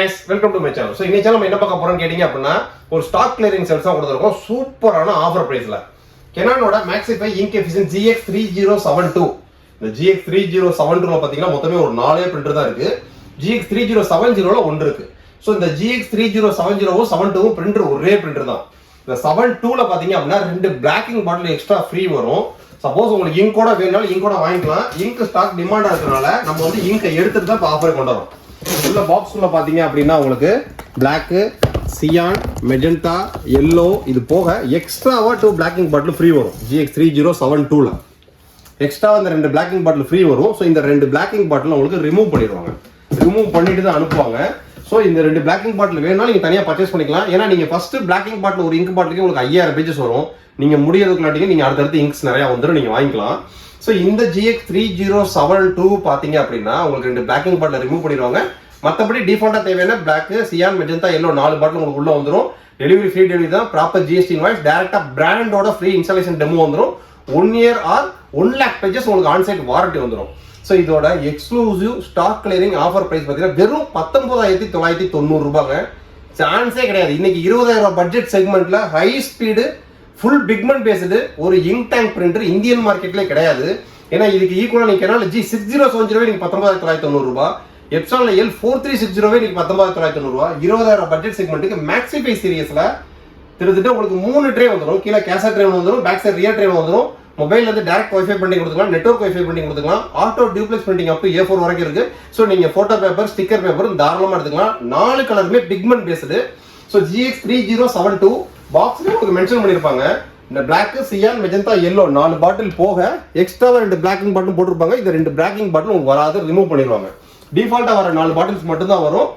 Welcome to my channel. So இன்னைக்கு நம்ம என்ன பார்க்க போறோம்னு கேட்டீங்க அப்படின்னா ஒரு ஸ்டாக் கிளியரிங் சேல்ஸ் தான் கொடுத்துருக்கோம் சூப்பரான ஆஃபர் பிரைஸ்ல. Canonோட மேக்ஸிஃபை இங்க் எஃபிஷியன்ட் GX3072. இந்த GX3072ல பாத்தீங்கன்னா மொத்தமே ஒரு 4 பிரிண்டர் தான் இருக்கு. GX3070ல ஒன்று இருக்கு. ஸோ இந்த GX3070வும் 72வும் பிரிண்டர் ஒரே பிரிண்டர் தான். இந்த 72ல பாத்தீங்க அப்படின்னா 2 பிளாக்கிங் பாட்டில் எக்ஸ்ட்ரா ஃப்ரீ வரும். சப்போஸ் உங்களுக்கு இங்கோட வேணாலும் இங்கோட வாங்கிக்கலாம். இங்க் ஸ்டாக் டிமாண்டா இருக்கிறனால நம்ம வந்து இங்கை எடுத்துட்டு தான் ஆஃபர் கொண்டு வரோம். உள்ள பாக்ஸ்ல பாத்தீங்க அப்படின்னா உங்களுக்கு பிளாக், சியான், மெஜெண்டா, எல்லோ இது போக எக்ஸ்ட்ராவா 2 பிளாக்கிங் பாட்டில் ஃப்ரீ வரும். GX3072ல எக்ஸ்ட்ரா இந்த 2 பிளாக்கிங் பாட்டில் ஃப்ரீ வரும். ஸோ இந்த 2 பிளாக்கிங் பாட்டில் உங்களுக்கு ரிமூவ் பண்ணிடுவாங்க. ரிமூவ் பண்ணிட்டு தான் அனுப்புவாங்க. ஸோ இந்த 2 பிளாக்கிங் பாட்டில் வேணாலும் நீங்க தனியாக பர்ச்சேஸ் பண்ணிக்கலாம். ஏன்னா நீங்க ஃபர்ஸ்ட் பிளாக்கிங் பாட்டில் ஒரு இங்க் பாட்டிலுக்கு உங்களுக்கு 5000 பேஜஸ் வரும். நீங்க முடியறதுக்குள்ளாட்டிங்க நீங்க அடுத்தடுத்து இங்க்ஸ் நிறைய வந்துடும், நீங்க வாங்கிக்கலாம். ஸோ இந்த GX3072 பார்த்தீங்க அப்படின்னா உங்களுக்கு 2 பிளாக்கிங் பாட்டில் ரிமூவ் பண்ணிடுவாங்க. மற்றபடி டிஃபால்ட்டாக தேவையான black, cyan, magenta, yellow 4 bottle உங்களுக்கு உள்ள வந்துடும். டெலிவரி ஃப்ரீ டெலிவரி தான், ப்ராப்பர் GST இன்வாய்ஸ், டேரக்டாக பிராண்டோட ஃப்ரீ இன்ஸ்டாலேஷன் டெமோ வந்துடும். 1 year ஆர் 1 lakh பேஜஸ் உங்களுக்கு ஆன்சைட் வாரண்டி வந்துடும். ஸோ இதோட exclusive stock clearing offer price பார்த்தீங்கன்னா வெறும் 19,990 ரூபாங்க. சான்ஸே கிடையாது. இன்னைக்கு 20,000 பட்ஜெட் செக்மெண்ட்ல high speed full pigment based ஒரு இங்க் டேங்க் பிரிண்டர் இந்தியன் மார்க்கெட்லேயே கிடையாது. ஏன்னா இதுக்கு ஈக்குவலாக நீங்கள் கேனால G6070 நீங்க 19,990 ரூபாய், எப்சான்ல L4360 நீங்க 19,990 ரூபாய். 20,000 பட்ஜெட் செக்மெண்ட்டுக்கு மேக்ஸிஃபை சீரியஸ்ல திருத்திட்டு உங்களுக்கு 3 ட்ரே வந்துடும். கீழே கேசட் ட்ரே வந்துடும், பேக் சைட் ரியர் ட்ரே வந்துடும். மொபைல்ல இருந்து டைரக்ட் வைஃபை பிரிண்டிங் கொடுத்துக்கலாம், நெட்வொர்க் வைஃபை பிரிண்டிங் கொடுத்துக்கலாம், auto duplex printing up to A4 வரைக்கும் இருக்கு. ஸோ நீங்க போட்டோ பேப்பர், ஸ்டிக்கர் பேப்பர் தாராளமா எடுத்துக்கலாம். 4 கலருமே பிக்மெண்ட் பேஸ்டு. ஸோ GX3072 பாக்ஸ்ல உங்களுக்கு மென்ஷன் பண்ணிருப்பாங்க. இந்த பிளாக், சியான், மெஜெண்டா, எல்லோ 4 பாட்டில் போக எக்ஸ்ட்ரா 2 பிளாக்கிங் பாட்டில் போட்டிருப்பாங்க. இந்த 2 பிளாக்கிங் பாட்டில் உங்களுக்கு வராது, ரிமூவ் பண்ணிடுவாங்க. டிஃபால்ட்டா வர 4 பாட்டில்ஸ் மட்டும் தான் வரும்.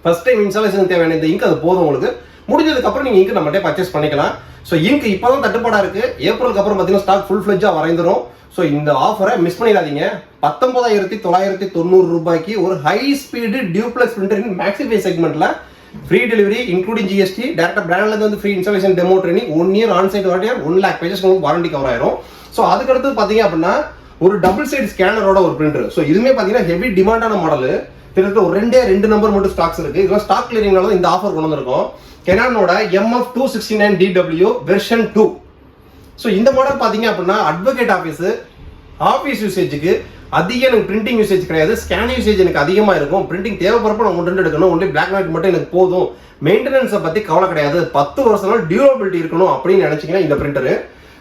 ஃபர்ஸ்ட் டைம் இன்ஸ்டாலேஷன் தேவையான இந்த இங்க் அது போதும் உங்களுக்கு. முடிஞ்சதுக்கு அப்புறம் நீங்க இங்க் நம்மகிட்ட பர்ச்சேஸ் பண்ணிக்கலாம். ஸோ இங்க் இப்போதான் தட்டுப்பாடா இருக்கு. ஏப்ரலுக்கு அப்புறம் பார்த்தீங்கன்னா ஸ்டாக் ஃபுல் ஃபிளெட்ஜா வரைந்துரும். ஸோ இந்த ஆஃபரை மிஸ் பண்ணிடாதீங்க. 19,990 ரூபாய்க்கு ஒரு high speed duplex printer Maxify செக்மெண்ட்ல ஃப்ரீ டெலிவரி இன்க்ளூடிங் GST, டேரக்டா பிராண்ட்ல இருந்து free installation demo training, 1 year onsite warranty, 1 lakh pages உங்களுக்கு வாரண்டி கவர் ஆயிரும். ஸோ அதுக்கடுத்து பாத்தீங்க அப்படின்னா ஒரு டபுள் சைடு ஸ்கேனரோட ஒரு பிரிண்டர். ஸோ இதுமே பாத்தீங்கன்னா ஹெவி டிமாண்டான மாடல். கிட்டத்தட்ட ஒரு 2 நம்பர் மட்டும் ஸ்டாக்ஸ் இருக்கு. இதெல்லாம் ஸ்டாக் கிளியரிங்னால இந்த ஆஃபர் கொண்டு வந்திருக்கோம். Canonோட MF269DW வெர்ஷன் 2. ஸோ இந்த மாடல் பாத்தீங்க அப்படின்னா அட்வொகேட் ஆஃபீஸ் யூசேஜுக்கு அதிக எனக்கு பிரிண்டிங் யூசேஜ் கிடையாது, ஸ்கேன் யூசேஜ் எனக்கு அதிகமாக இருக்கும். பிரிண்டிங் தேவைப்படுறப்ப நான் 1-2 எடுக்கணும், ஒன்லி பிளாக் அண்ட் ஒயிட் மட்டும் எனக்கு போதும், மெயின்டெனன்ஸை பற்றி கவலை கிடையாது, 10 வருஷம் டியூரபிலிட்டி இருக்கணும் அப்படின்னு நினைச்சீங்கன்னா இந்த பிரிண்டரு.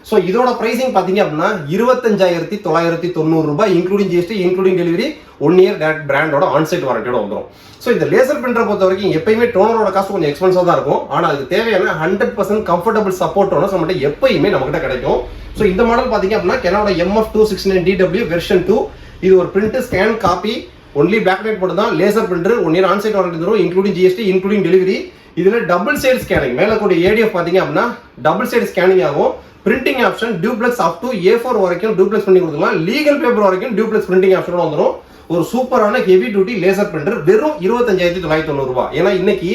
ஸோ இதோட பிரைசிங் பார்த்தீங்க அப்படின்னா 25,990 ரூபாய் including GST, including delivery, 1 year direct பிராண்டோட ஆன்சைட் வாரண்டியோட வந்துடும். ஸோ இந்த லேசர் பிரிண்டரை பொறுத்த வரைக்கும் எப்பயுமே டோனரோட காஸ்ட் கொஞ்சம் எக்ஸ்பென்சிவ் தான் இருக்கும். ஆனால் அதுக்கு தேவையான 100% கம்ஃபர்டபுள் சப்போர்ட் டோனர்ஸ் நம்மகிட்ட எப்பயுமே நம்மகிட்ட கிடைக்கும். ஸோ இந்த மாடல் பார்த்தீங்க அப்படின்னா Canonோட MF269DW வெர்ஷன் 2. இது ஒரு print, scan, copy, only black and white மட்டும் தான். Laser printer 1 year onsite warranty தரும், இன்க்ளூடிங் GST, இன்க்ளூடிங் டெலிவரி. இதுல டபுள் சைடு ஸ்கேனிங், மேல கூடிய ADF பாத்தீங்க அப்படின்னா டபுள் சைடு ஸ்கேனிங் ஆகும். Printing option duplex up to A4 வரைக்கும் டியூப்ளெக்ஸ் பண்ணி கொடுத்துக்கலாம். லீகல் பேப்பர் வரைக்கும் டியூப்ளெக்ஸ் பிரிண்டிங் ஆப்ஷன் வந்துடும். ஒரு சூப்பரான ஹெவி டியூட்டி லேசர் பிரிண்டர் வெறும் 25,990 ரூபாய். ஏன்னா இன்னைக்கு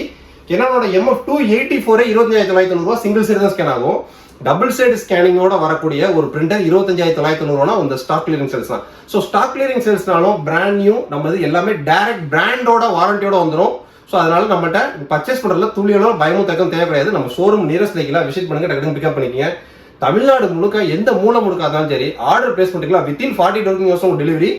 Canonோட MF284 25,990 ரூபாய் சிங்கிள் சைடு தான் ஸ்கேன் ஆகும். டபுள் சைடு ஸ்கேனிங்கோட வரக்கூடிய ஒரு பிரிண்டர் 25,990 ரூபாய் இந்த ஸ்டாக் கிளியரிங் சேல்ஸ் தான். ஸோ ஸ்டாக் கிளியரிங் சேல்ஸ்னாலும் பிராண்ட் நியூ நம்ம எல்லாமே டைரக்ட் பிராண்டோட வாரண்டியோட வந்துடும். ஸோ அதனால நம்மகிட்ட பர்ச்சேஸ் பண்றதுல துளியோட பயமும் தக்கம் தேவை கிடையாது. நம்ம ஷோரூம் நியரஸ்ட் லைக்கில் விசிட் பண்ணுங்க, டக்குனு பிக்கப் பண்ணிக்கங்க. தமிழ்நாடு முழுக்க எந்த மூலம் முழுக்க இருந்தாலும் சரி ஆர்டர் பிளேஸ் பண்ணிக்கலாம். Within 40 working hours delivery.